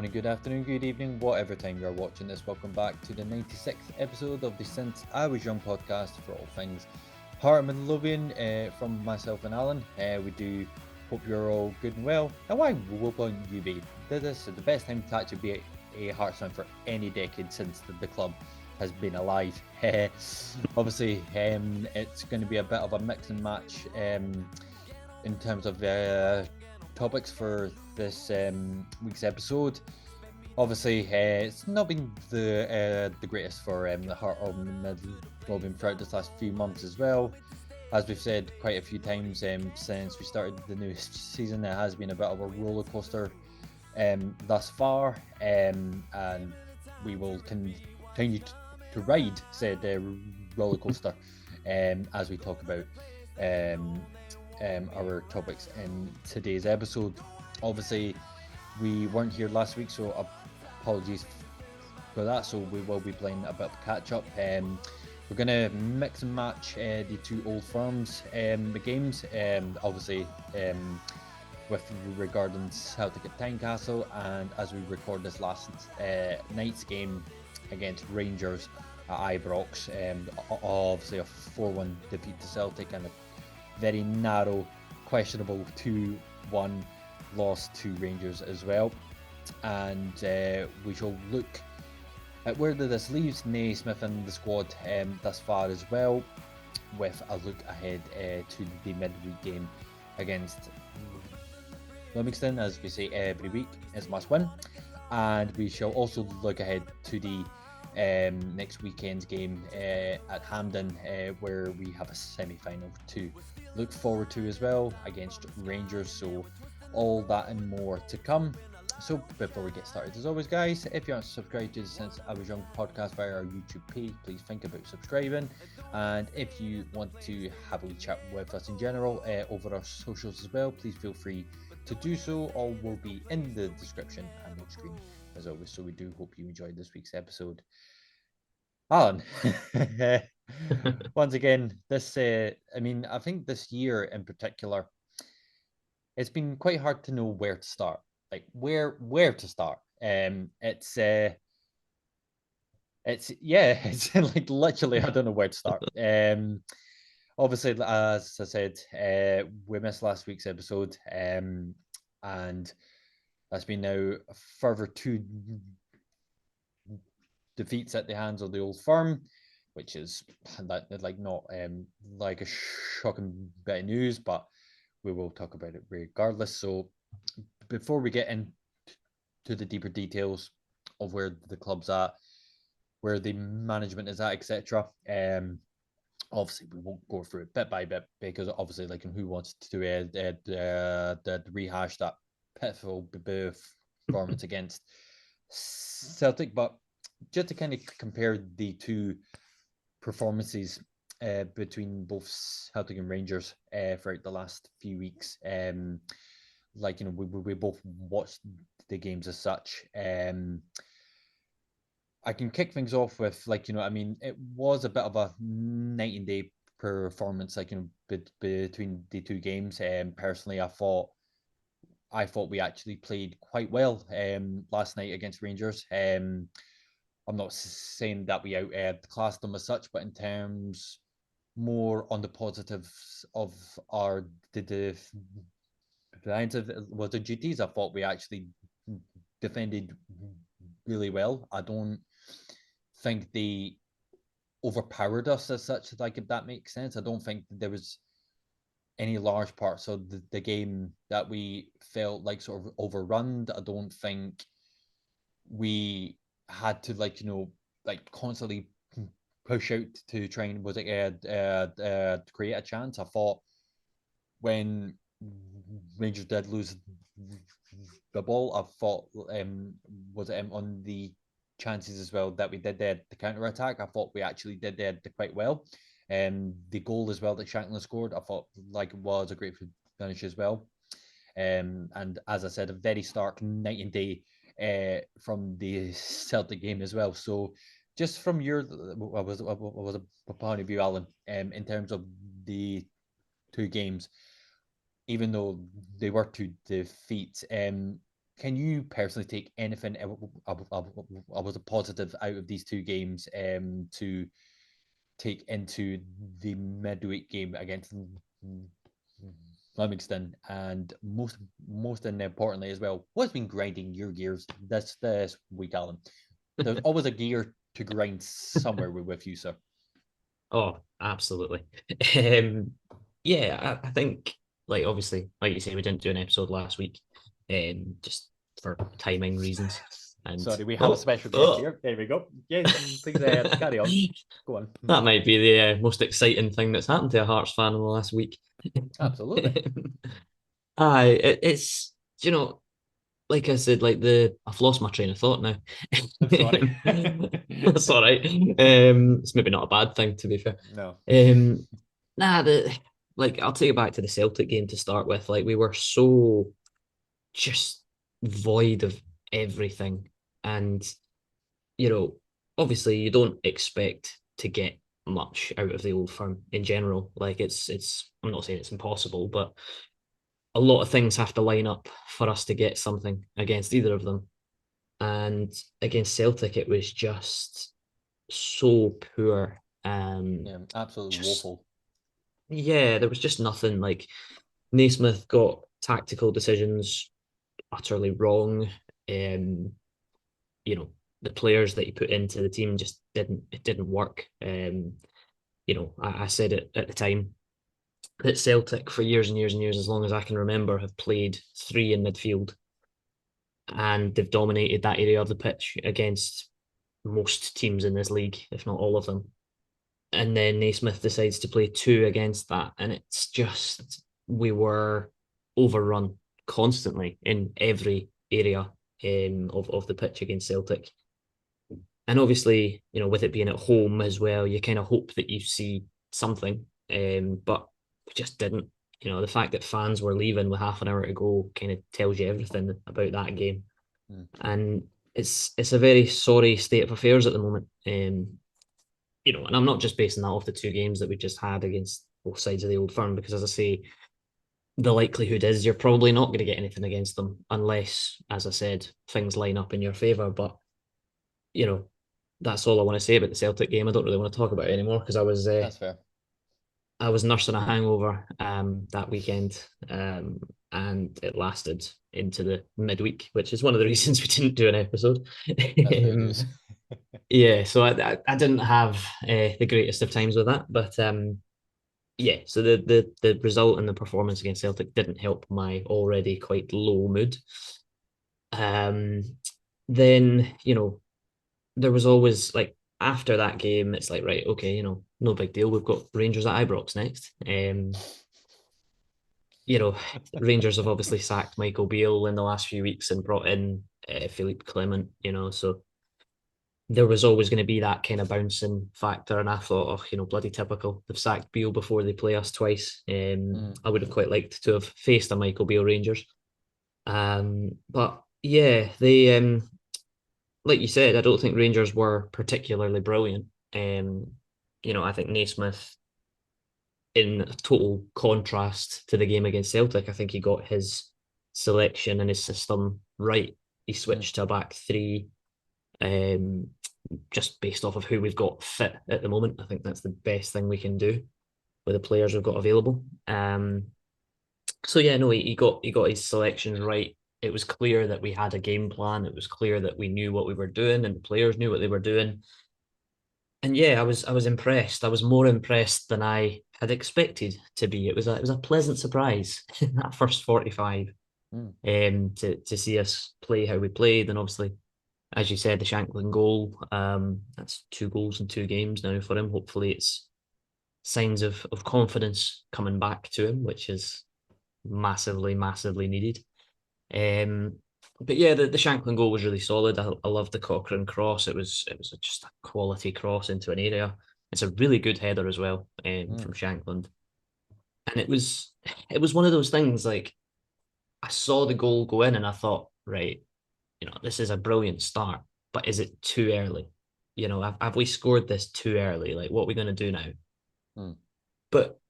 morning, good afternoon, good evening, whatever time you're watching this. Welcome back to the 96th episode of the Since I Was Young podcast for all things Heart and Lothian from myself and Alan. We do hope you're all good and well. And why won't you be? This is the best time to actually be a Hearts fan for any decade since the club has been alive. Obviously, it's going to be a bit of a mix and match in terms of topics for this week's episode. Obviously, it's not been the greatest for the Heart of Midweek throughout this last few months as well. As we've said quite a few times since we started the new season, it has been a bit of a roller coaster thus far, and we will continue to ride said roller coaster as we talk about our topics in today's episode. Obviously, we weren't here last week, so apologies for that. So we will be playing a bit of catch up. We're gonna mix and match the two old firms games. Obviously, with regarding Celtic at Tynecastle, and as we record this last night's game against Rangers at Ibrox, obviously a 4-1 defeat to Celtic and a very narrow, questionable 2-1 loss to Rangers as well. And we shall look at where this leaves Naismith and the squad thus far as well, with a look ahead to the midweek game against Livingston. As we say every week, is must win. And we shall also look ahead to the next weekend's game at Hampden, where we have a semi-final to look forward to as well against Rangers. So all that and more to come. So before we get started, as always, guys, if you aren't subscribed to the Since I Was Young podcast via our YouTube page, please think about subscribing. And if you want to have a wee chat with us in general over our socials as well, please feel free to do so. All will be in the description and the screen as always. So we do hope you enjoyed this week's episode. Alan, once again, this I think this year in particular, it's been quite hard to know where to start. Like where to start. It's like literally I don't know where to start. Obviously, as I said, we missed last week's episode, and that's been now a further 2 defeats at the hands of the Old Firm, which is not like a shocking bit of news, but we will talk about it regardless. So before we get into the deeper details of where the club's at, where the management is at, etc. Obviously, we won't go through it bit by bit because obviously, like, who wants to rehash that pitiful performance against Celtic? But just to kind of compare the two performances between both Celtic and Rangers throughout the last few weeks. We both watched the games as such. I can kick things off with it was a bit of a night and day performance, between the two games. Personally, I thought we actually played quite well last night against Rangers. I'm not saying that we outclassed them as such, but in terms more on the positives of our the duties, I thought we actually defended really well. I don't think they overpowered us as such, like, if that makes sense. I don't think there was any large parts of the game that we felt like sort of overrun. I don't think we had to constantly push out to try and create a chance. I thought when Rangers did lose the ball, I thought on the chances as well that we did the counter attack. I thought we actually did quite well. The goal as well that Shanklin scored, I thought like was a great finish as well. And as I said, a very stark night and day from the Celtic game as well. So just from your was a point of view, Alan, in terms of the two games, even though they were two defeats, can you personally take anything was a positive out of these two games to take into the midweek game against Livingston, and most importantly as well, what's been grinding your gears this week, Alan? There's always a gear to grind somewhere with you, sir. Oh, absolutely. Um, yeah, I think like obviously, like you say, we didn't do an episode last week, just for timing reasons. And Sorry, we have a oh, special guest oh. here. There we go. Yes, please carry on. Go on. That might be the most exciting thing that's happened to a Hearts fan in the last week. Absolutely. It's like I said, I've lost my train of thought now. I'm sorry. That's all right. It's maybe not a bad thing to be fair. No. Um, nah, the like I'll take it back to the Celtic game to start with. Like we were so just void of everything, and you know, obviously you don't expect to get much out of the Old Firm in general. Like it's I'm not saying it's impossible, but a lot of things have to line up for us to get something against either of them. And against Celtic, it was just so poor. Yeah, absolutely Just woeful. yeah, there was just nothing. Like Naismith got tactical decisions utterly wrong. Um, you know, the players that he put into the team just didn't work. I said it at the time that Celtic for years and years and years, as long as I can remember, have played three in midfield and they've dominated that area of the pitch against most teams in this league, if not all of them. And then Naismith decides to play two against that, and it's just we were overrun constantly in every area of the pitch against Celtic. And obviously, with it being at home as well, you kind of hope that you see something, but we just didn't. The fact that fans were leaving with half an hour to go kind of tells you everything about that game. Mm. And it's a very sorry state of affairs at the moment. And I'm not just basing that off the two games that we just had against both sides of the Old Firm, because as I say, the likelihood is you're probably not going to get anything against them unless, as I said, things line up in your favour. But you know, that's all I want to say about the Celtic game. I don't really want to talk about it anymore because That's fair. I was nursing a hangover that weekend, and it lasted into the midweek, which is one of the reasons we didn't do an episode. That's fair um, news. yeah, so I didn't have the greatest of times with that, but yeah, so the result and the performance against Celtic didn't help my already quite low mood. Um, then there was always like after that game, it's like right, okay, no big deal. We've got Rangers at Ibrox next. You know, Rangers have obviously sacked Michael Beale in the last few weeks and brought in Philippe Clement. So there was always going to be that kind of bouncing factor. And I thought, oh, bloody typical. They've sacked Beale before they play us twice. Mm. I would have quite liked to have faced a Michael Beale Rangers. But yeah, they like you said, I don't think Rangers were particularly brilliant. I think Naismith, in total contrast to the game against Celtic, I think he got his selection and his system right. He Mm. switched to a back three, um, just based off of who we've got fit at the moment. I think that's the best thing we can do with the players we've got available. So yeah, no, he got his selections right. It was clear that we had a game plan. It was clear that we knew what we were doing, and the players knew what they were doing. And yeah, I was impressed. I was more impressed than I had expected to be. It was a pleasant surprise that first 45, Mm. to see us play how we played, and obviously, as you said, the Shanklin goal. That's 2 goals in 2 games now for him. Hopefully, it's signs of confidence coming back to him, which is massively, massively needed. Um, but yeah, the Shanklin goal was really solid. I loved the Cochrane cross. It was just a quality cross into an area. It's a really good header as well, Mm. from Shanklin, and it was one of those things like I saw the goal go in and I thought, right, this is a brilliant start, but is it too early? Have we scored this too early? Like, what are we going to do now? Mm. But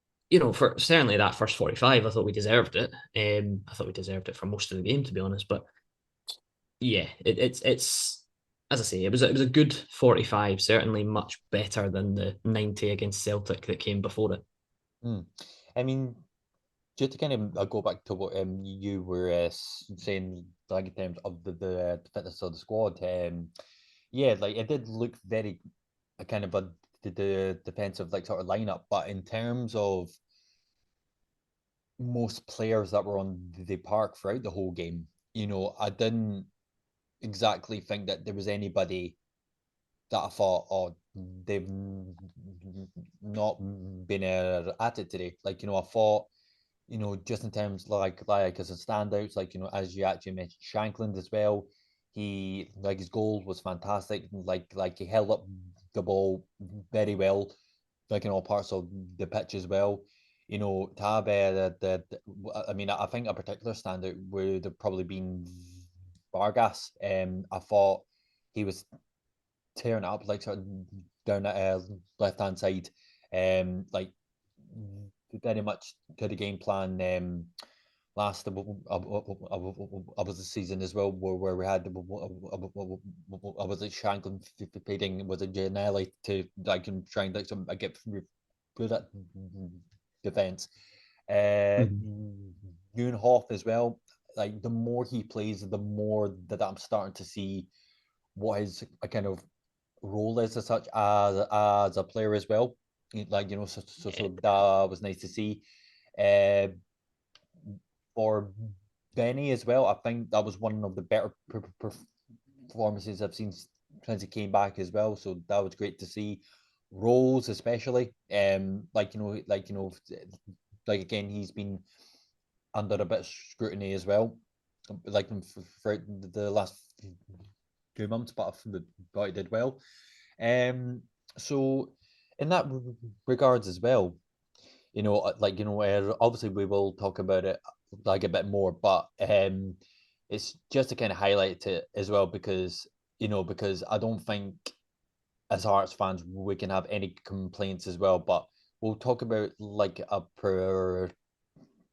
for certainly that first 45, I thought we deserved it. I thought we deserved it for most of the game, to be honest. But yeah, it's as I say, it was a good 45, certainly much better than the 90 against Celtic that came before it. Hmm. I mean, just to kind of go back to what you were saying, like in terms of the fitness of the squad, yeah, like it did look very kind of the defensive like sort of lineup, but in terms of most players that were on the park throughout the whole game, I didn't exactly think that there was anybody that I thought, oh, they've not been at it today. Like, I thought, just in terms like as a standouts, like, as you actually mentioned, Shankland as well. He like his goal was fantastic. Like he held up the ball very well, like in all parts of the pitch as well. To have I mean, I think a particular standout would have probably been Vargas. I thought he was tearing it up like sort of down that left hand side, like very much to the game plan. Last was the season as well, where we had I was like Shanklin feeding was it Janelli to like try and like some get through that defense. Mhm. Hoff as well. Like the more he plays, the more that I'm starting to see what his a kind of role is as such as a player as well. Like so that was nice to see. Uh, for Benny as well, I think that was one of the better performances I've seen since he came back as well. So that was great to see. Rolls especially, like again, he's been under a bit of scrutiny as well, like for the last 2 months, but I thought he did well. So in that regards as well, obviously we will talk about it like a bit more, but it's just to kind of highlight it as well because I don't think as Hearts fans we can have any complaints as well, but we'll talk about like a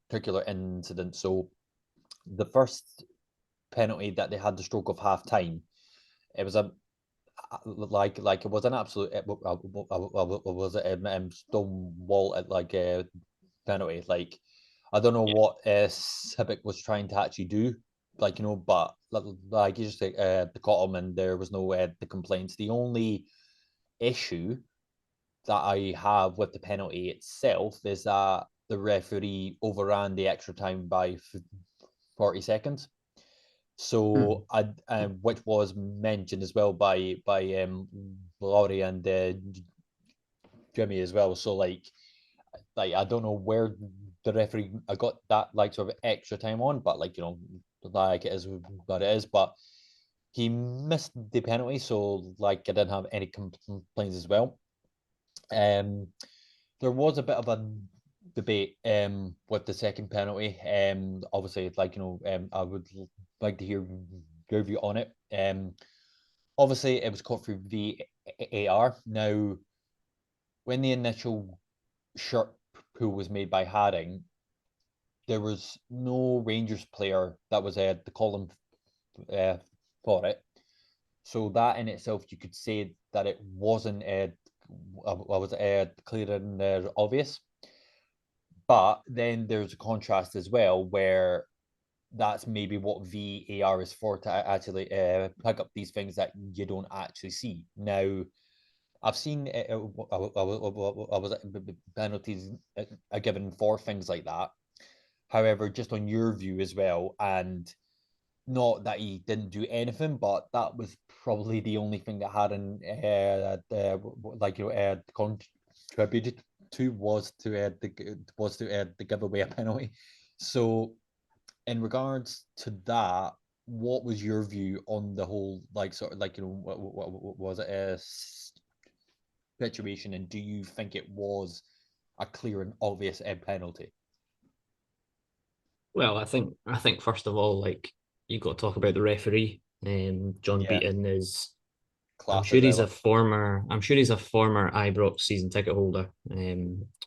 particular incident. So the first penalty that they had the stroke of half time, it was a like it was an absolute was it stone wall at like a penalty. Like I don't know what Civic was trying to actually do, like but like you just caught him and there was no the complaints. The only issue that I have with the penalty itself is that the referee overran the extra time by 40 seconds. So Mhm. which was mentioned as well by Laurie and Jimmy as well. So like I don't know where the referee I got that like sort of extra time on, but like like it is what it is. But he missed the penalty, so like I didn't have any complaints as well. Um, there was a bit of a debate with the second penalty. Obviously, like I would like to hear your view on it. Obviously, it was caught through VAR. Now, when the initial shirt pull was made by Hadding, there was no Rangers player that was the column for it. So that in itself, you could say that it wasn't was clear and obvious. But then there's a contrast as well where that's maybe what VAR is for to actually pick up these things that you don't actually see. Now, I've seen I was penalties are given for things like that. However, just on your view as well, and not that he didn't do anything, but that was probably the only thing that had an contributed to was to the giveaway a penalty. So, in regards to that, what was your view on the whole like sort of like what was it a situation, and do you think it was a clear and obvious penalty? Well, I think first of all, like you've got to talk about the referee. John Yeah, Beaton is. I'm class sure as he's ever. a former. I'm sure he's a former Ibrox season ticket holder,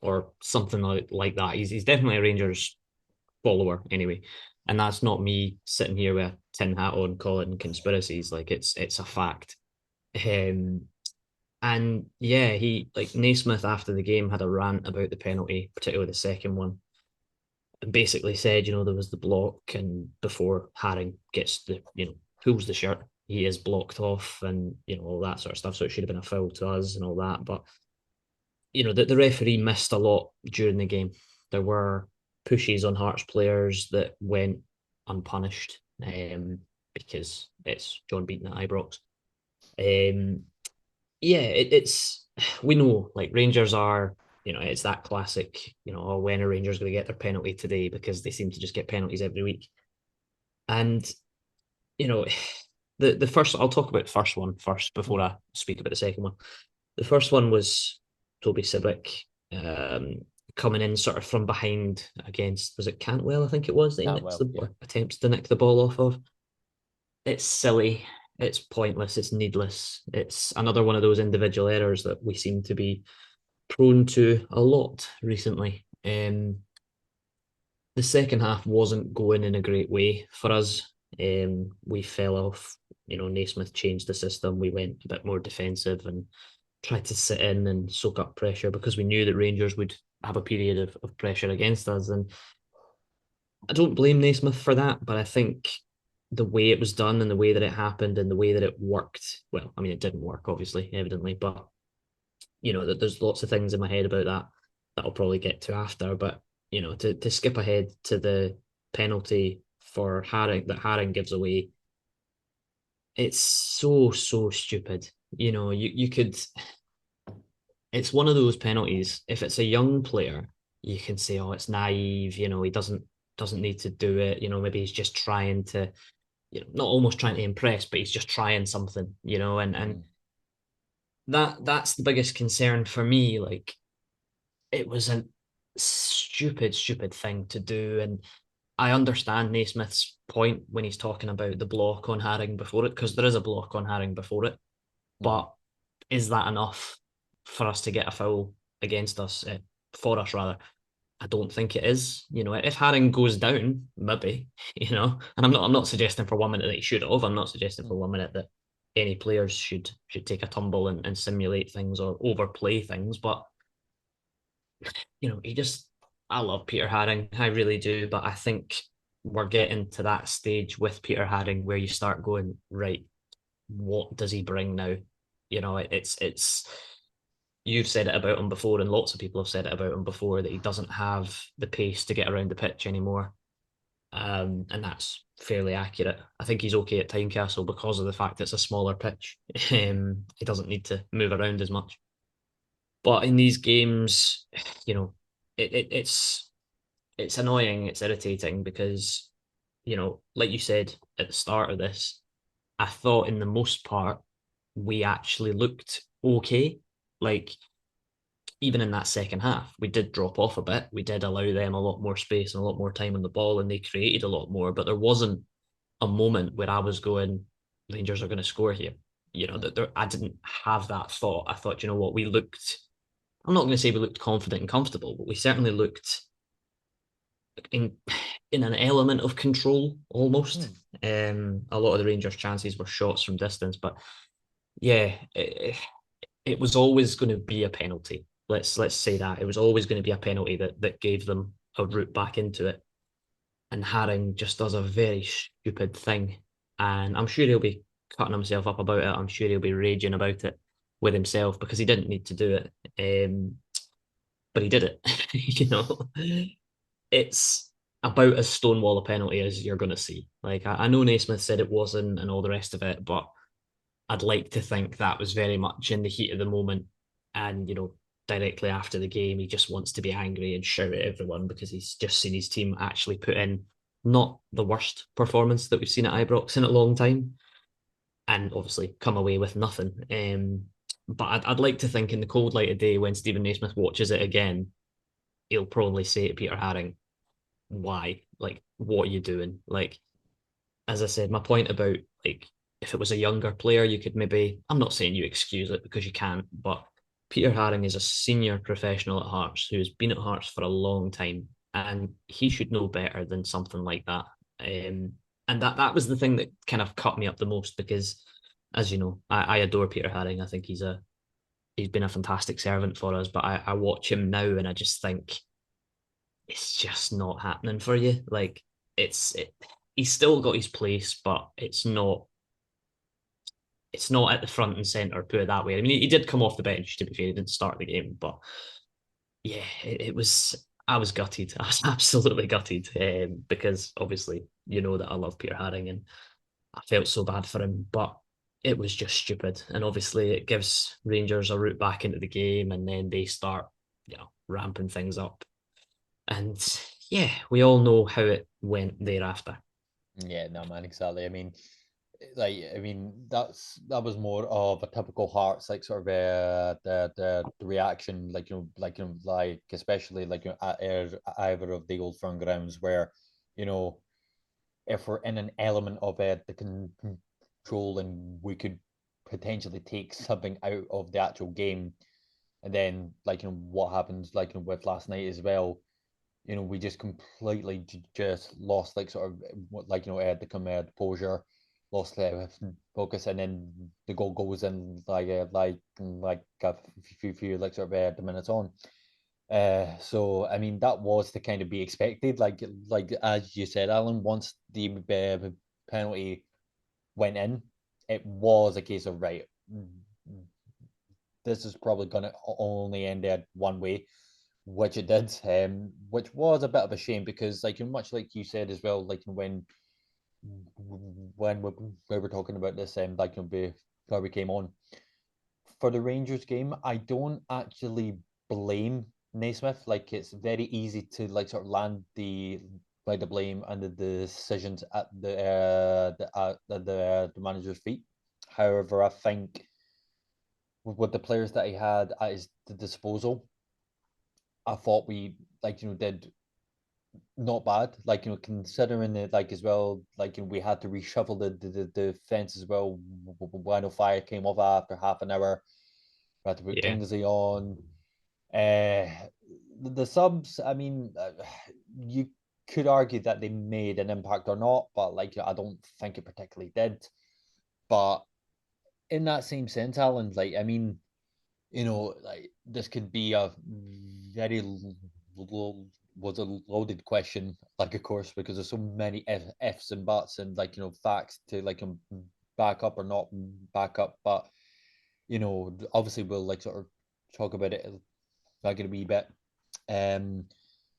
or something like that. He's definitely a Rangers follower anyway, and that's not me sitting here with a tin hat on, call it conspiracies. Like it's a fact. Um, and yeah, he like Naismith after the game had a rant about the penalty, particularly the second one, and basically said, there was the block, and before Haring gets pulls the shirt, he is blocked off, and all that sort of stuff. So it should have been a foul to us and all that. But the referee missed a lot during the game. There were pushes on Hearts players that went unpunished, because it's John Beaton at Ibrox. Yeah, it's we know like Rangers are, it's that classic, oh, when are Rangers going to get their penalty today, because they seem to just get penalties every week. And you know, the first, I'll talk about the first one first before I speak about the second one. The first one was Toby Sibic, coming in sort of from behind against, was it Cantwell? I think it was that he nicks Yeah. attempts to nick the ball off of. It's silly. It's pointless. It's needless. It's another one of those individual errors that we seem to be prone to a lot recently. The second half wasn't going in a great way for us. We fell off. Naismith changed the system. We went a bit more defensive and tried to sit in and soak up pressure, because we knew that Rangers would have a period of pressure against us. And I don't blame Naismith for that, but I think the way it was done and the way that it happened and the way that it worked, well, I mean, it didn't work, obviously, evidently, but there's lots of things in my head about that I'll probably get to after. But to skip ahead to the penalty for Haring that Haring gives away, it's so stupid. You could. It's one of those penalties. If it's a young player, you can say, "Oh, it's naive." He doesn't need to do it. Maybe he's just trying to, not almost trying to impress, but he's just trying something. And that's the biggest concern for me. Like, it was a stupid thing to do. And I understand Naismith's point when he's talking about the block on Haring before it, because there is a block on Haring before it. But is that enough for us to get a foul against us, for us rather? I don't think it is. If Haring goes down, maybe, and I'm not suggesting for 1 minute that he should have. I'm not suggesting for 1 minute that any players should take a tumble and simulate things or overplay things. But he just, I love Peter Haring, I really do, but I think we're getting to that stage with Peter Haring where you start going, right, what does he bring now? It's you've said it about him before, and lots of people have said it about him before, that he doesn't have the pace to get around the pitch anymore. And that's fairly accurate. I think he's okay at Tynecastle because of the fact it's a smaller pitch. He doesn't need to move around as much. But in these games, it's annoying, it's irritating, because, like you said at the start of this, I thought in the most part we actually looked okay. Like, even in that second half, we did drop off a bit. We did allow them a lot more space and a lot more time on the ball, and they created a lot more. But there wasn't a moment where I was going, Rangers are going to score here. I didn't have that thought. I thought, what, we looked. I'm not going to say we looked confident and comfortable, but we certainly looked in an element of control almost. A lot of the Rangers' chances were shots from distance, but yeah, it was always going to be a penalty. Let's say that it was always going to be a penalty that gave them a route back into it. And Haring just does a very stupid thing, and I'm sure he'll be cutting himself up about it. I'm sure he'll be raging about it with himself, because he didn't need to do it, but he did it. It's about as stonewall a penalty as you're going to see. Like, I know Naismith said it wasn't and all the rest of it, but I'd like to think that was very much in the heat of the moment. And, directly after the game, he just wants to be angry and shout at everyone, because he's just seen his team actually put in not the worst performance that we've seen at Ibrox in a long time, and obviously come away with nothing. But I'd like to think in the cold light of day, when Stephen Naismith watches it again, he'll probably say to Peter Haring, why? Like, what are you doing? Like, as I said, my point about, like, if it was a younger player, you could maybe, I'm not saying you excuse it, because you can't, but Peter Haring is a senior professional at Hearts who's been at Hearts for a long time, and he should know better than something like that. And that was the thing that kind of cut me up the most because, as you know, I adore Peter Haring. I think he's been a fantastic servant for us. But I watch him now and I just think it's just not happening for you. Like he's still got his place, but it's not at the front and center. Put it that way. I mean, he did come off the bench. To be fair, he didn't start the game, but yeah, it was. I was gutted. I was absolutely gutted because obviously you know that I love Peter Haring and I felt so bad for him, but it was just stupid. And obviously, it gives Rangers a route back into the game, and then they start, ramping things up. And yeah, we all know how it went thereafter. Yeah, no, man, exactly. I mean, that was more of a typical Hearts, like sort of the reaction, like especially at either of the Old Firm grounds where, you know, if we're in an element of the control and we could potentially take something out of the actual game, and then what happens with last night as well, we just completely just lost sort of the composure, lost focus, and then the goal goes in a few sort of the minutes on. So I mean that was to kind of be expected. Like as you said, Alan, once the penalty went in, it was a case of right. This is probably going to only end it one way, which it did, which was a bit of a shame because, much like you said as well, when we were talking about this, before we came on for the Rangers game, I don't actually blame Naismith. Like it's very easy to sort of land the blame and the decisions at the manager's feet. However, I think with the players that he had at his disposal, I thought we did not bad. Considering it as well, we had to reshuffle the defense as well. When Fire came off after half an hour, we had to put Yeah. Kingsley on. Uh, the subs, I mean, you could argue that they made an impact or not, but I don't think it particularly did. But in that same sense, Alan, I mean, this could be a very was a loaded question, of course, because there's so many ifs and buts and facts to back up or not back up. But obviously we'll sort of talk about it a wee bit. Um,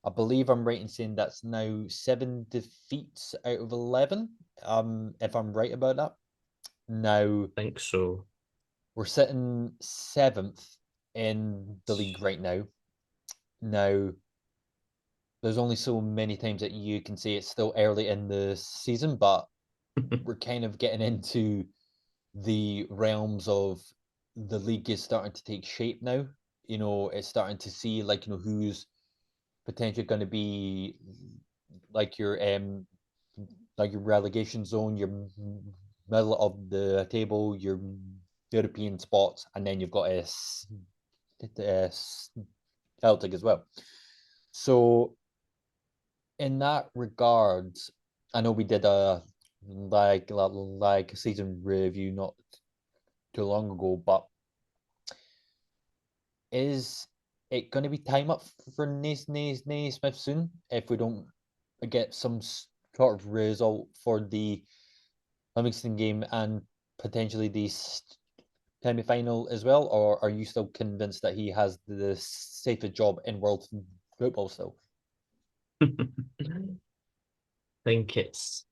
I believe I'm right in saying that's now 7 defeats out of 11. If I'm right about that. Now I think so. we're sitting seventh in the league right now. Now, there's only so many times that you can say it's still early in the season, but we're kind of getting into the realms of the league is starting to take shape now. It's starting to see who's potentially going to be like your um your relegation zone, your middle of the table, your European spots, and then you've got a Celtic as well. So in that regard, I know we did a like a season review not too long ago, but is it going to be time up for Naismith soon if we don't get some sort of result for the Livingston game and potentially the semi-final as well, or are you still convinced that he has the safest job in world football still? Think it's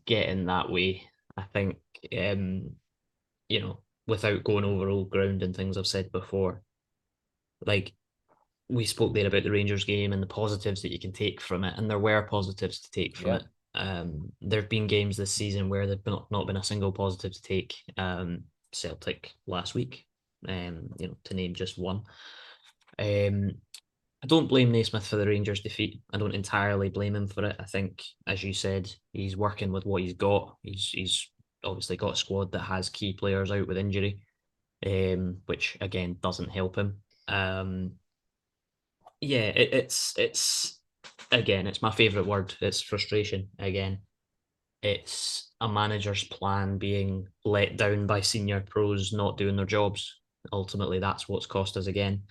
getting that way. I think without going over old ground and things I've said before, like we spoke there about the Rangers game and the positives that you can take from it, and there were positives to take from Yeah. it. There have been games this season where there've not been a single positive to take. Celtic last week, to name just one. Um, I don't blame Naismith for the Rangers defeat. I don't entirely blame him for it. I think, as you said, he's working with what he's got. He's obviously got a squad that has key players out with injury, which again doesn't help him. Yeah, it's again, it's my favorite word. It's frustration again. it's a manager's plan being let down by senior pros not doing their jobs. Ultimately, that's what's cost us again.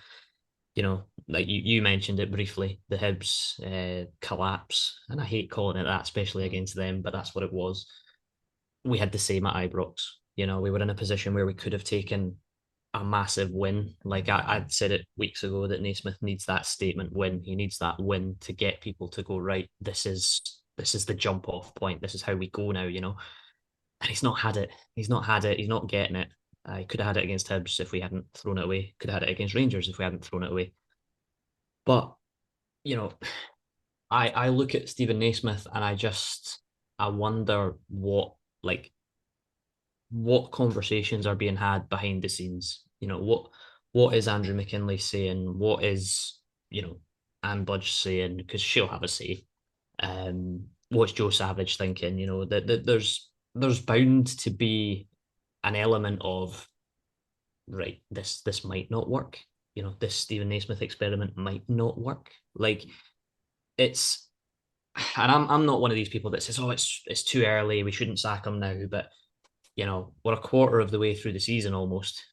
Like you mentioned it briefly, the Hibs collapse, and I hate calling it that, especially Mm. against them, but that's what it was. We had the same at Ibrox. We were in a position where we could have taken a massive win. Like I'd said it weeks ago that Naismith needs that statement win. He needs that win to get people to go, right, this is the jump off point. This is how we go now. And he's not had it. He's not had it. He's not getting it. He could have had it against Hibs if we hadn't thrown it away. Could have had it against Rangers if we hadn't thrown it away. But you know, I look at Stephen Naismith and I wonder what conversations are being had behind the scenes. What is Andrew McKinley saying? What is Anne Budge saying? Because she'll have a say. What's Joe Savage thinking? That there's bound to be an element of, right, this might not work. This Stephen Naismith experiment might not work. Like it's, and I'm not one of these people that says, oh, it's too early, we shouldn't sack him now. But we're a quarter of the way through the season almost.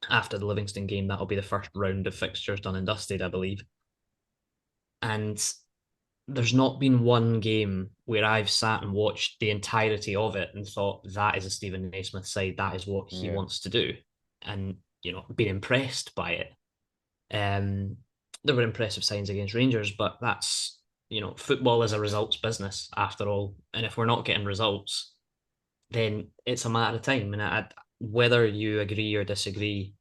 After the Livingston game, that'll be the first round of fixtures done and dusted, I believe. And there's not been one game where I've sat and watched the entirety of it and thought that is a Stephen Naismith side, that is what he Yeah. wants to do, and been impressed by it. There were impressive signs against Rangers, but that's football is a results business after all, and if we're not getting results, then it's a matter of time. And whether you agree or disagree,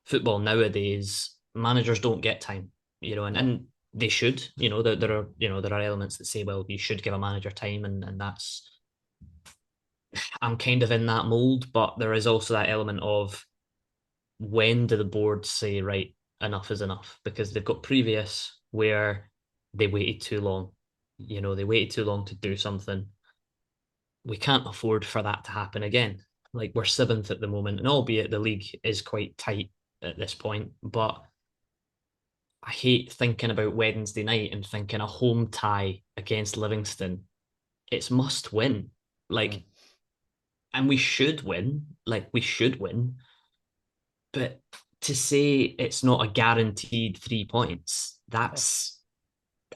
football nowadays, managers don't get time, and, No. and they should. There are elements that say, well, you should give a manager time, and that's, I'm kind of in that mold, but there is also that element of, when do the board say, right, enough is enough? Because they've got previous where they waited too long. They waited too long to do something. We can't afford for that to happen again. Like, we're seventh at the moment, and albeit the league is quite tight at this point, but I hate thinking about Wednesday night and thinking a home tie against Livingston. It's must win. Mm. Like, and we should win. Like, we should win. But to say it's not a guaranteed 3 points, No.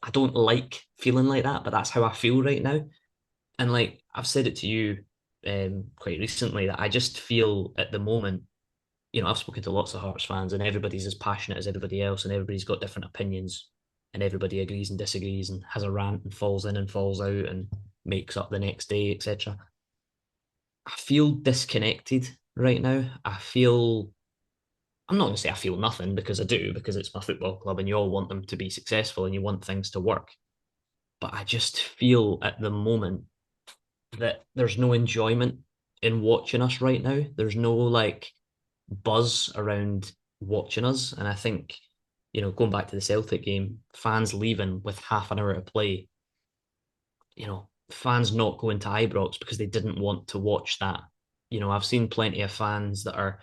I don't like feeling like that, but that's how I feel right now. And like I've said it to you quite recently, that I just feel at the moment, I've spoken to lots of Hearts fans, and everybody's as passionate as everybody else, and everybody's got different opinions, and everybody agrees and disagrees, and has a rant and falls in and falls out and makes up the next day, etc. I feel disconnected right now. I'm not going to say I feel nothing, because I do, because it's my football club and you all want them to be successful and you want things to work. But I just feel at the moment that there's no enjoyment in watching us right now. There's no like buzz around watching us. And I think, going back to the Celtic game, fans leaving with half an hour to play, fans not going to Ibrox because they didn't want to watch that. I've seen plenty of fans that are,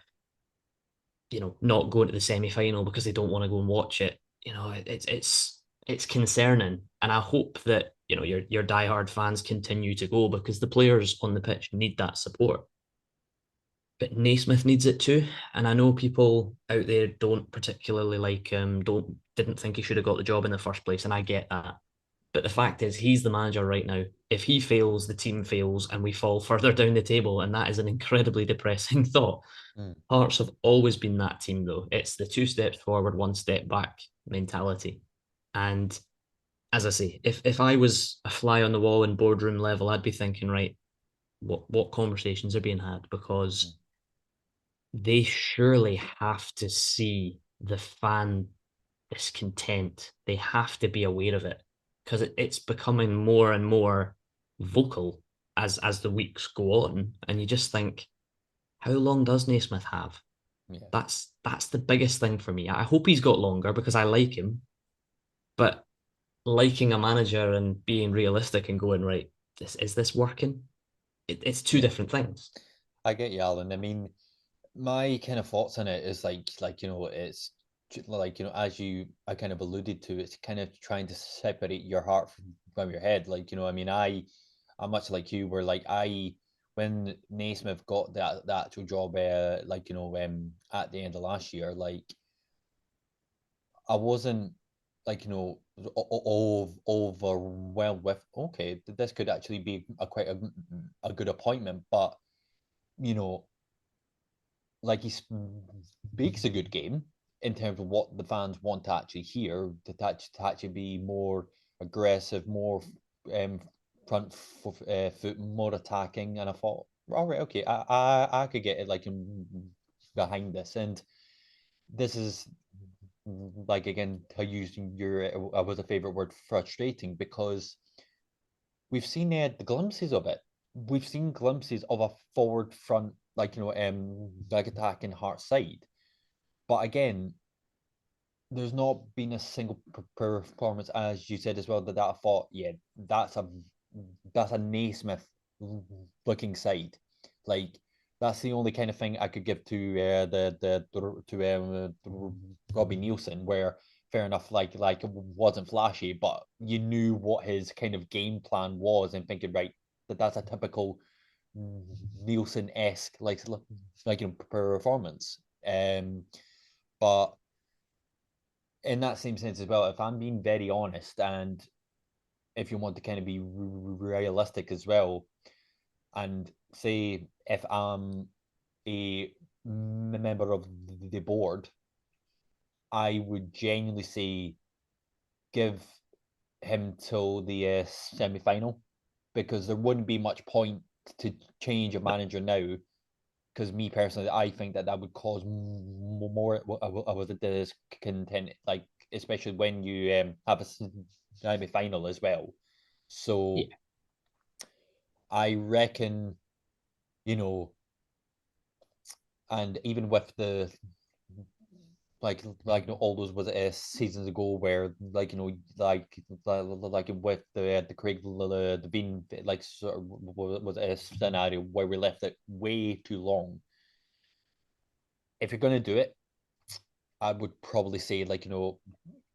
not going to the semi final because they don't want to go and watch it. It's concerning, and I hope that your diehard fans continue to go, because the players on the pitch need that support. But Naismith needs it too, and I know people out there don't particularly like him, didn't think he should have got the job in the first place, and I get that. But the fact is, he's the manager right now. If he fails, the team fails, and we fall further down the table, and that is an incredibly depressing thought. Mm. Hearts have always been that team, though. It's the 2 steps forward, 1 step back mentality. And as I say, if I was a fly on the wall in boardroom level, I'd be thinking, right, what conversations are being had? Mm. Because they surely have to see the fan discontent. They have to be aware of it, because it's becoming more and more vocal as the weeks go on. And you just think, how long does Naismith have? Yeah. That's the biggest thing for me. I hope he's got longer, because I like him, but liking a manager and being realistic and going, right, is this working? It's two Yeah. different things. I get you, Alan. I mean, my kind of thoughts on it is it's like as I kind of alluded to, it's kind of trying to separate your heart from your head. Like I mean, I'm much like you, where like when Naismith got the actual job, like at the end of last year, like I wasn't like overwhelmed with okay, this could actually be quite a good appointment, but you know, like he speaks a good game in terms of what the fans want to actually hear, to actually be more aggressive, more um, front foot, more attacking. And I thought, all right, okay, I could get it like behind this, and this is like again, to use your was a favorite word, frustrating, because we've seen the glimpses of it. We've seen glimpses of a forward front, like like attacking Hearts side. But again, there's not been a single performance, as you said as well, that I thought, yeah, that's a that's a Naismith looking side. Like that's the only kind of thing I could give to Robbie Nielsen, where fair enough, like it wasn't flashy, but you knew what his kind of game plan was, and thinking right that's a typical Nielsen esque performance. But in that same sense as well, if I'm being very honest, and if you want to kind of be realistic as well, and say if I'm a member of the board, I would genuinely say give him till the semi final, because there wouldn't be much point to change a manager now. Because me personally, I think that would cause more of a discontent, like especially when you have a semi final as well. So Yeah, I reckon, you know, and even with the all those was seasons ago where like with the Craig Devine like sort of was a scenario where we left it way too long. If you're gonna do it, I would probably say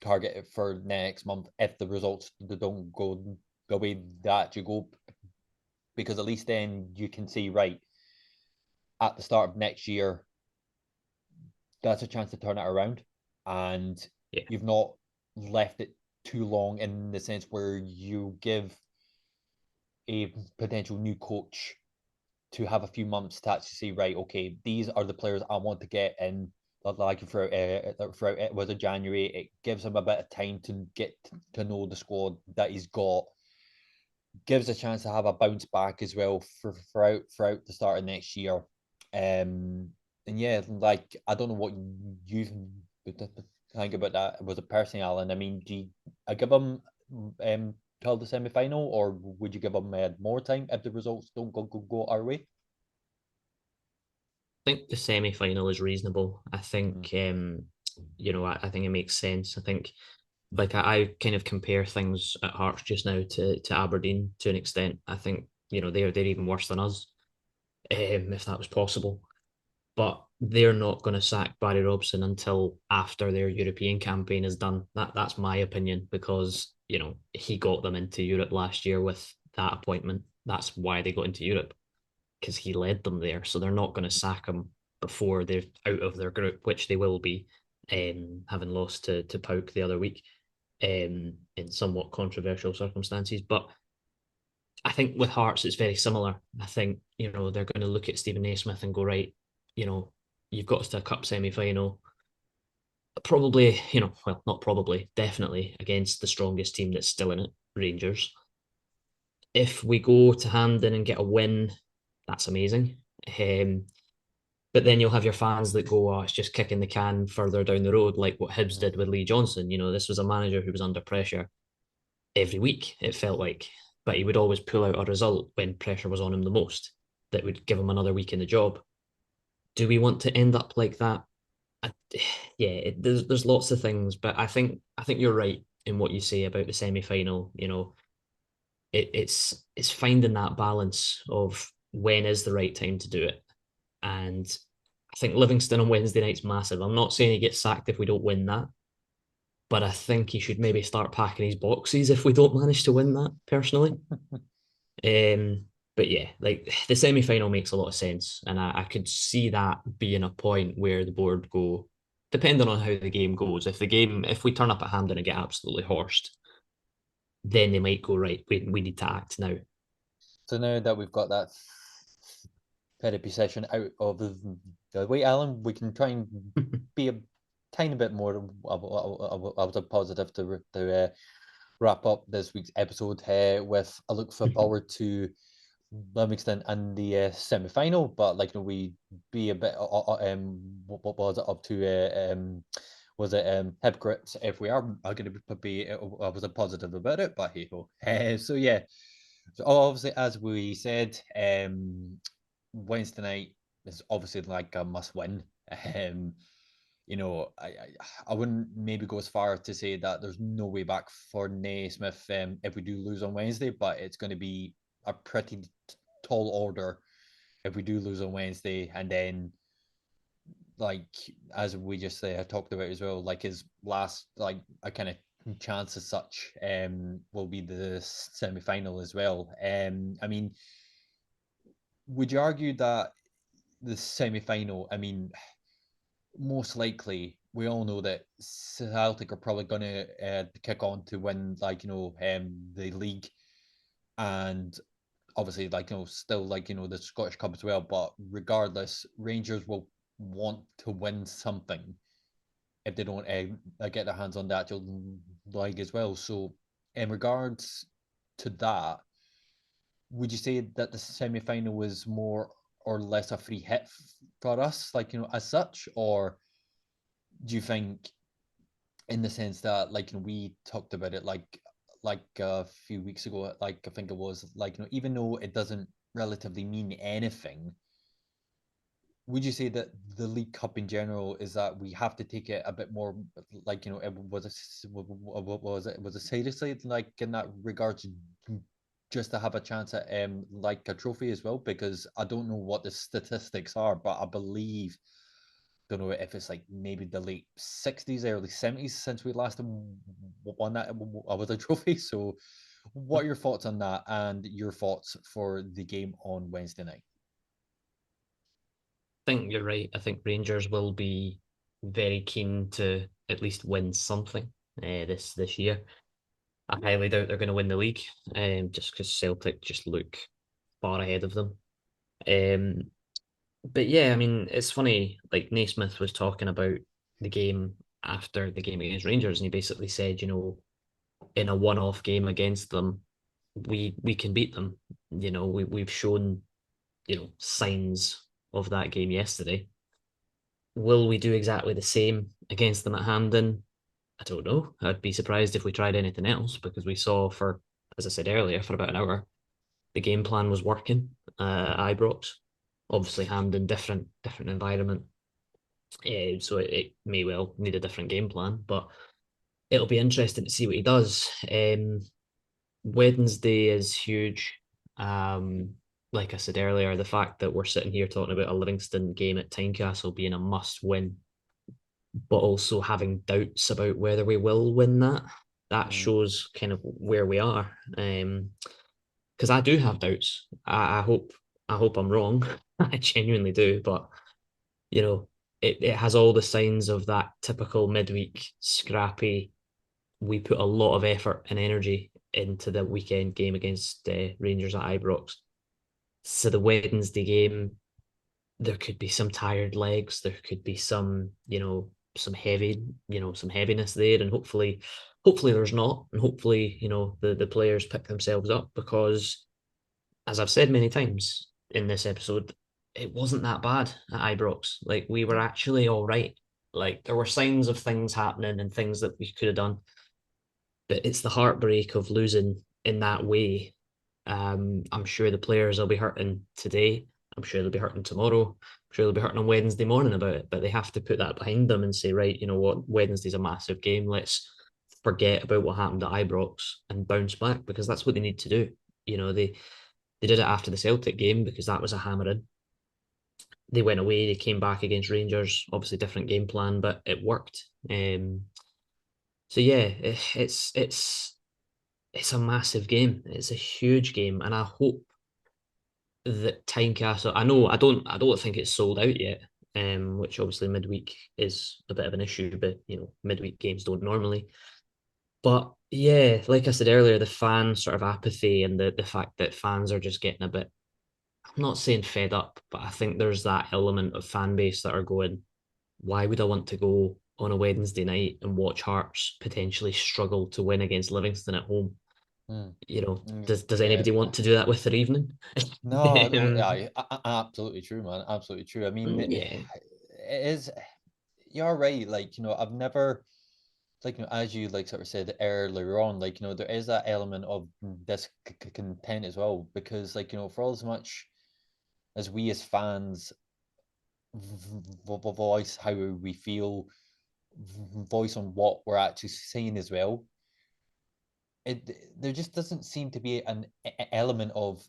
target it for next month if the results don't go the way that you go, because at least then you can see right at the start of next year that's a chance to turn it around, and yeah. you've not left it too long in the sense where you give a potential new coach to have a few months to actually say, right, okay, these are the players I want to get in. Like throughout it was a January, it gives him a bit of time to get to know the squad that he's got. Gives a chance to have a bounce back as well throughout the start of next year. And yeah, like I don't know what you think about that. Was it personally, Alan? I mean, do you I give him till the semi final, or would you give him more time if the results don't go our way? I think the semi-final is reasonable. I Mm. think I think it makes sense. I think like I kind of compare things at Hearts just now to Aberdeen to an extent. I think they're even worse than us, if that was possible. But they're not going to sack Barry Robson until after their European campaign is done. That's my opinion, because he got them into Europe last year with that appointment. That's why they got into Europe, because he led them there. So they're not going to sack him before they're out of their group, which they will be, having lost to Pauk the other week, in somewhat controversial circumstances. But I think with Hearts, it's very similar. I think, they're going to look at Stephen Naismith and go, right, you know, you've got us to a cup semi final. Probably, well, not probably, definitely against the strongest team that's still in it, Rangers. If we go to Hampden and get a win, that's amazing. But then you'll have your fans that go, oh, it's just kicking the can further down the road, like what Hibs did with Lee Johnson. This was a manager who was under pressure every week, it felt like, but he would always pull out a result when pressure was on him the most that would give him another week in the job. Do we want to end up like that? I, yeah, there's lots of things, but I think you're right in what you say about the semi final. It's finding that balance of when is the right time to do it, and I think Livingston on Wednesday night's massive. I'm not saying he gets sacked if we don't win that, but I think he should maybe start packing his boxes if we don't manage to win that. Personally, But yeah, like the semi final makes a lot of sense, and I could see that being a point where the board go, depending on how the game goes. If we turn up at Hampden and get absolutely horsed, then they might go right. We need to act now. So now that we've got that therapy session out of the way, Alan, we can try and be a tiny bit more of a positive to wrap up this week's episode with a look forward to Livingston in the semi-final. But like, we be a bit what was it up to was it hypocrites if we are going to be was a positive about it, but hey ho. So yeah, so obviously as we said, Wednesday night is obviously like a must win. Um, I wouldn't maybe go as far to say that there's no way back for Naismith if we do lose on Wednesday, but it's going to be a pretty tall order if we do lose on Wednesday, and then like as we just talked about as well, like his last like a kind of chance as such will be the semi final as well. I mean, would you argue that the semi final? I mean, most likely we all know that Celtic are probably going to kick on to win, like the league, and obviously still the Scottish Cup as well. But regardless, Rangers will want to win something if they don't get their hands on the actual league as well. So in regards to that, would you say that the semi final was more or less a free hit for us, like as such, or do you think in the sense that we talked about it like a few weeks ago, like I think it was like even though it doesn't relatively mean anything, would you say that the League Cup in general is that we have to take it a bit more like it was it seriously like in that regards just to have a chance at like a trophy as well, because I don't know what the statistics are, but I believe don't know if it's like maybe the late 60s, early 70s since we last won that with a trophy. So, what are your thoughts on that and your thoughts for the game on Wednesday night? Think you're right. I think Rangers will be very keen to at least win something this year. I highly doubt they're going to win the league, just because Celtic just look far ahead of them. Um, but yeah, I mean, it's funny. Like Naismith was talking about the game after the game against Rangers, and he basically said, in a one-off game against them, we can beat them. We've shown signs of that game yesterday. Will we do exactly the same against them at Hampden? I don't know. I'd be surprised if we tried anything else because we saw as I said earlier, for about an hour, the game plan was working at Ibrox. Obviously, Hampden, different environment. So it may well need a different game plan, but it'll be interesting to see what he does. Wednesday is huge. Like I said earlier, the fact that we're sitting here talking about a Livingston game at Tynecastle being a must win, but also having doubts about whether we will win that Mm. shows kind of where we are. Because I do have doubts. I hope I'm wrong. I genuinely do, but you know, it has all the signs of that typical midweek scrappy. We put a lot of effort and energy into the weekend game against Rangers at Ibrox. So the Wednesday game, there could be some tired legs. There could be some some heaviness there, and hopefully there's not, and hopefully the players pick themselves up because, as I've said many times in this episode, it wasn't that bad at Ibrox. Like we were actually all right. Like there were signs of things happening and things that we could have done, but it's the heartbreak of losing in that way. I'm sure the players will be hurting today. I'm sure they'll be hurting tomorrow. I'm sure they'll be hurting on Wednesday morning about it. But they have to put that behind them and say, right, you know what, Wednesday's a massive game. Let's forget about what happened at Ibrox and bounce back because that's what they need to do. They did it after the Celtic game because that was a hammering. They went away. They came back against Rangers. Obviously, different game plan, but it worked. So yeah, it's it's a massive game. It's a huge game, and I hope that Tynecastle. I don't think it's sold out yet. Which obviously midweek is a bit of an issue, but midweek games don't normally. But yeah, like I said earlier, the fan sort of apathy and the fact that fans are just getting a bit, I'm not saying fed up, but I think there's that element of fan base that are going, why would I want to go on a Wednesday night and watch Hearts potentially struggle to win against Livingston at home? Mm, Does yeah. anybody want to do that with their evening? No, no, um, yeah, absolutely true, man. Absolutely true. I mean, yeah, it is. You're right. Like, I've never, like, as you like sort of said earlier on, like, there is that element of discontent as well, because, like, for all as much as we as fans voice how we feel, voice on what we're actually saying as well, there just doesn't seem to be an element of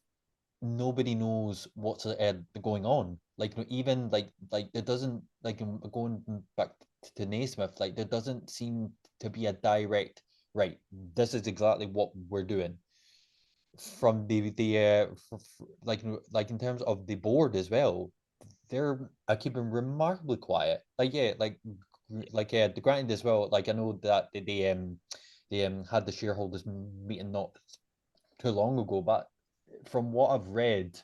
nobody knows what's going on. Like, even like there doesn't, like, going back to Naismith, like there doesn't seem to be a direct right. This is exactly what we're doing from like in terms of the board as well. They're keeping remarkably quiet. Like, yeah, yeah, granted as well. Like, I know that they had the shareholders meeting not too long ago, but from what I've read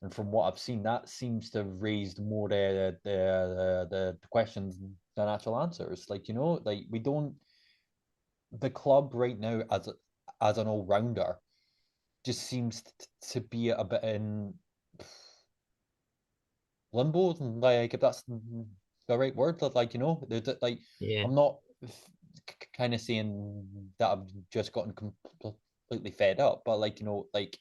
and from what I've seen, that seems to have raised more the questions than actual answers. Like, like we don't, the club right now as an all rounder just seems to be a bit in limbo, like, if that's the right word. Like, like, yeah, I'm not kind of saying that I've just gotten completely fed up, but, like, like,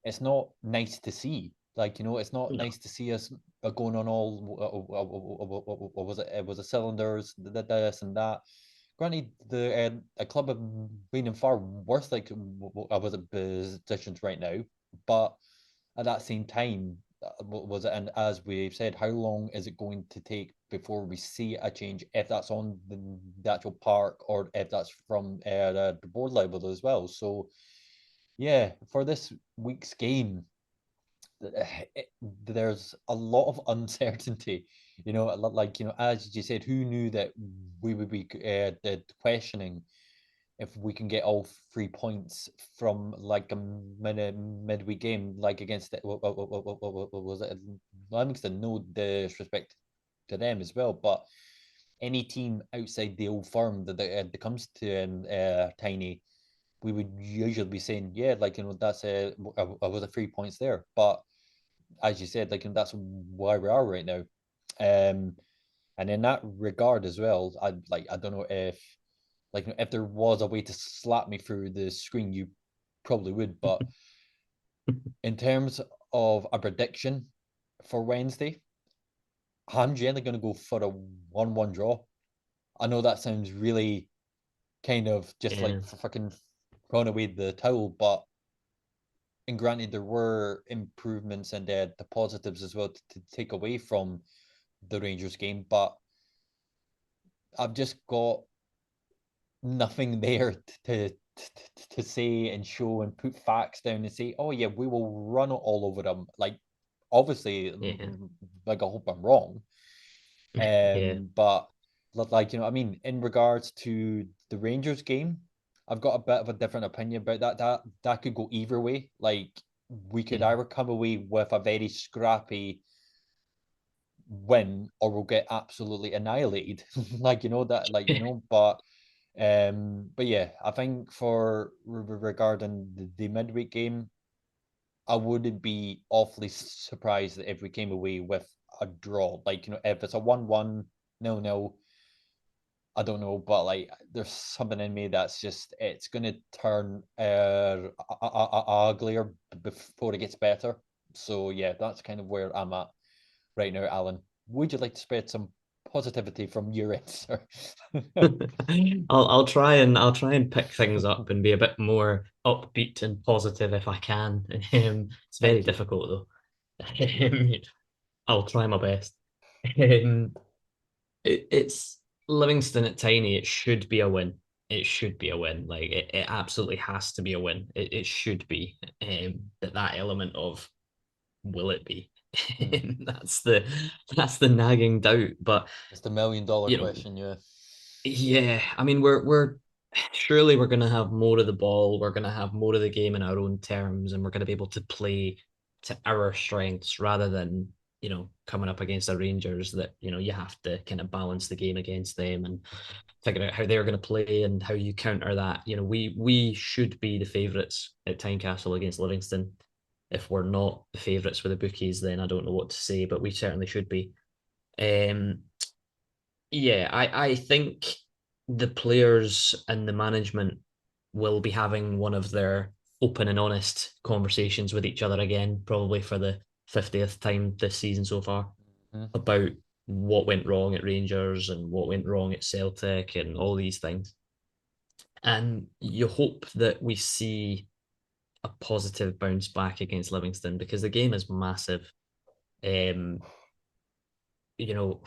it's not nice to see. Like, it's not no, nice to see us going on all what was it? It was the cylinders, this and that. Granted, the a club have been in far worse, like, I was at positions right now, but at that same time, was it? And as we've said, how long is it going to take before we see a change? If that's on the actual park, or if that's from the board level as well. So yeah, for this week's game, there's a lot of uncertainty. Like, as you said, who knew that we would be questioning if we can get all 3 points from, like, a midweek game, like against what was it, Livingston? No disrespect to them as well, but any team outside the old firm that comes to Tiny, we would usually be saying, yeah, like, that's was a 3 points there. But as you said, like, that's where we are right now. Um, and in that regard as well, I don't know if, like, if there was a way to slap me through the screen, you probably would. But in terms of a prediction for Wednesday, I'm generally going to go for a 1-1 draw. I know that sounds really kind of just yeah, like fucking throwing away the towel, but, and granted, there were improvements and the positives as well to take away from the Rangers game, but I've just got nothing there to say and show and put facts down and say, oh yeah, we will run it all over them. Like, obviously, yeah, like, I hope I'm wrong. yeah, But, like, I mean, in regards to the Rangers game, I've got a bit of a different opinion about that. That could go either way. Like, we could yeah, either come away with a very scrappy win, or we'll get absolutely annihilated. Like, that, like, but yeah, I think for regarding the midweek game, I wouldn't be awfully surprised if we came away with a draw. Like, if it's a 1-1, 0-0, I don't know, but, like, there's something in me that's just, it's gonna turn uglier before it gets better. So yeah, that's kind of where I'm at right now, Alan. Would you like to spread some positivity from your end, sir? I'll try and pick things up and be a bit more upbeat and positive if I can. It's very Thank you. difficult though. Um, I'll try my best. It's Livingston at Tiny. It should be a win. it should be a win. Like it absolutely has to be a win. It should be. That element of will it be? Hmm. That's the nagging doubt. But It's the $1 million you know, question, yeah. yeah. I mean, we're surely we're going to have more of the ball. We're going to have more of the game in our own terms, and we're going to be able to play to our strengths rather than coming up against the Rangers that you have to kind of balance the game against them and figure out how they're going to play and how you counter that. We should be the favourites at Tynecastle against Livingston. If we're not the favourites with the bookies, then I don't know what to say, but we certainly should be. Um, yeah, I think the players and the management will be having one of their open and honest conversations with each other again, probably for the 50th time this season so far, Mhm. about what went wrong at Rangers and what went wrong at Celtic and all these things. And you hope that we see a positive bounce back against Livingston because the game is massive. Um, you know,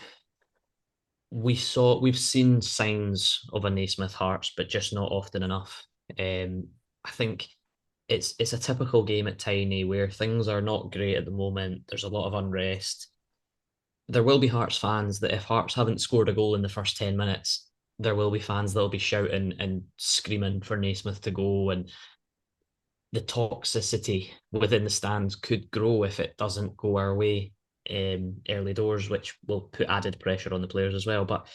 we've seen signs of a Naismith Hearts, but just not often enough. I think it's a typical game at Tiny where things are not great at the moment. There's a lot of unrest. There will be Hearts fans that if Hearts haven't scored a goal in the first 10 minutes, there will be fans that'll be shouting and screaming for Naismith to go, and the toxicity within the stands could grow if it doesn't go our way early doors, which will put added pressure on the players as well. But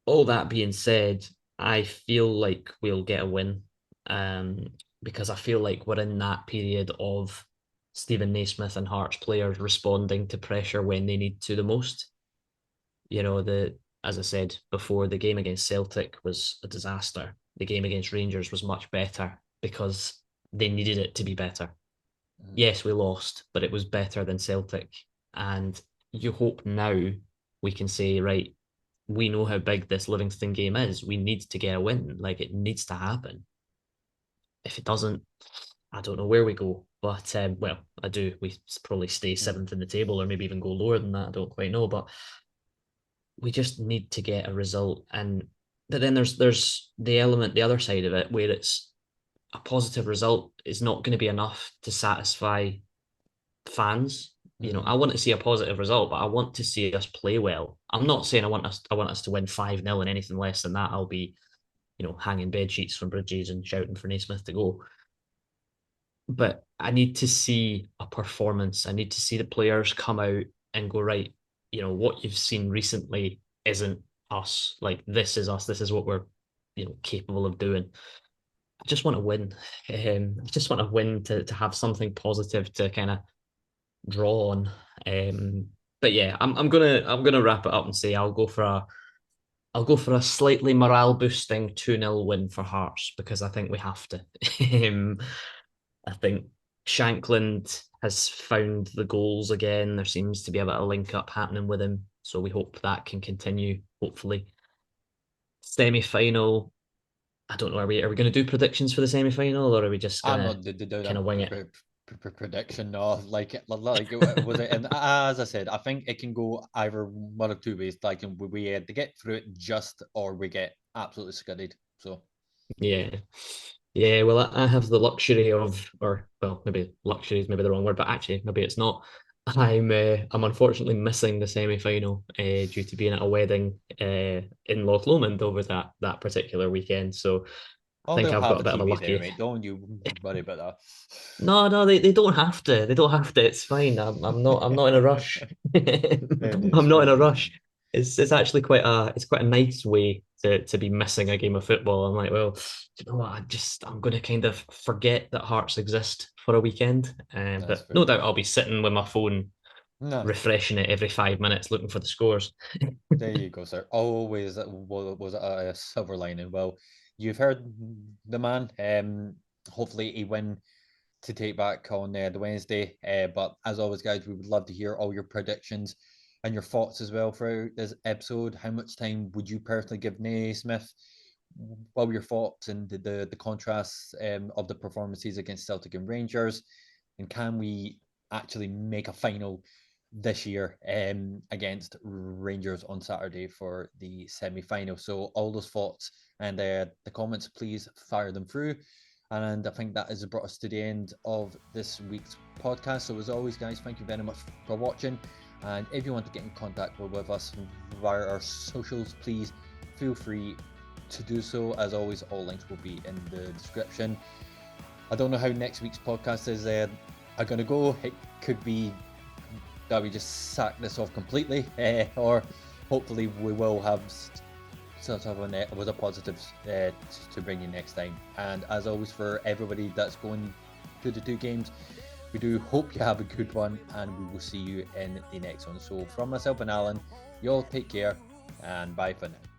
all that being said, I feel like we'll get a win um, because I feel like we're in that period of Stephen Naismith and Hearts players responding to pressure when they need to the most. As I said before, the game against Celtic was a disaster. The game against Rangers was much better because they needed it to be better. Mhm. Yes, we lost, but it was better than Celtic. And you hope now we can say, right, we know how big this Livingston game is. We need to get a win. Like it needs to happen. If it doesn't, I don't know where we go. But well, I do. We probably stay Mhm. seventh in the table, or maybe even go lower than that. I don't quite know. But we just need to get a result. And but then there's the element, the other side of it, where it's a positive result is not going to be enough to satisfy fans. I Mhm. want to see a positive result, but I want to see us play well. I'm not saying I want us to win 5-0 and anything less than that. I'll be, hanging bed sheets from bridges and shouting for Naismith to go. But I need to see a performance. I need to see the players come out and go, right, what you've seen recently isn't us. Like this is us. This is what we're, capable of doing. I just want to win. I just want to win to have something positive to kind of draw on. But yeah, I'm gonna wrap it up and say I'll go for a slightly morale boosting 2-0 win for Hearts because I think we have to. I think Shankland has found the goals again. There seems to be a bit of link up happening with him. So we hope that can continue, hopefully. Semi final. I don't know. Are we going to do predictions for the semi final or are we just going I'm to not doing kind a of wing it? prediction. No, like was it? And as I said, I think it can go either one of two ways. Like we had to get through it just, or we get absolutely scudded. So Yeah. Yeah, well, I have the luxury of, or well, maybe luxury is maybe the wrong word, but actually, maybe it's not. I'm unfortunately missing the semi-final due to being at a wedding in Loch Lomond over that particular weekend. So I oh, think they'll I've have got a a bit of a TV there, lucky. mate. Don't you worry about No, no, they don't have to. They don't have to. It's fine. I'm not in a rush. that. I'm not Fair in a dues. rush. It's actually quite a nice way to be missing a game of football. I'm like, well, you know what? I'm gonna kind of forget that Hearts exist for a weekend. That's But fair no doubt dues. I'll be sitting with my phone, No, refreshing it every 5 minutes, looking for the scores. there you go, sir. Always was a silver lining. Well, you've heard the man. Hopefully he win to take back on the Wednesday. But as always, guys, we would love to hear all your predictions and your thoughts as well throughout this episode. How much time would you personally give Naismith? What were your thoughts and the contrasts of the performances against Celtic and Rangers? And can we actually make a final this year against Rangers on Saturday for the semi final? So all those thoughts And the comments, please fire them through. And I think that has brought us to the end of this week's podcast. So as always, guys, thank you very much for watching. And if you want to get in contact with us via our socials, please feel free to do so. As always, all links will be in the description. I don't know how next week's podcast is are going to go. It could be that we just sack this off completely, or hopefully we will have sort of a positive to bring you next time. And as always, for everybody that's going to the 2 games, we do hope you have a good one, and we will see you in the next one. So from myself and Alan, you all take care, and bye for now.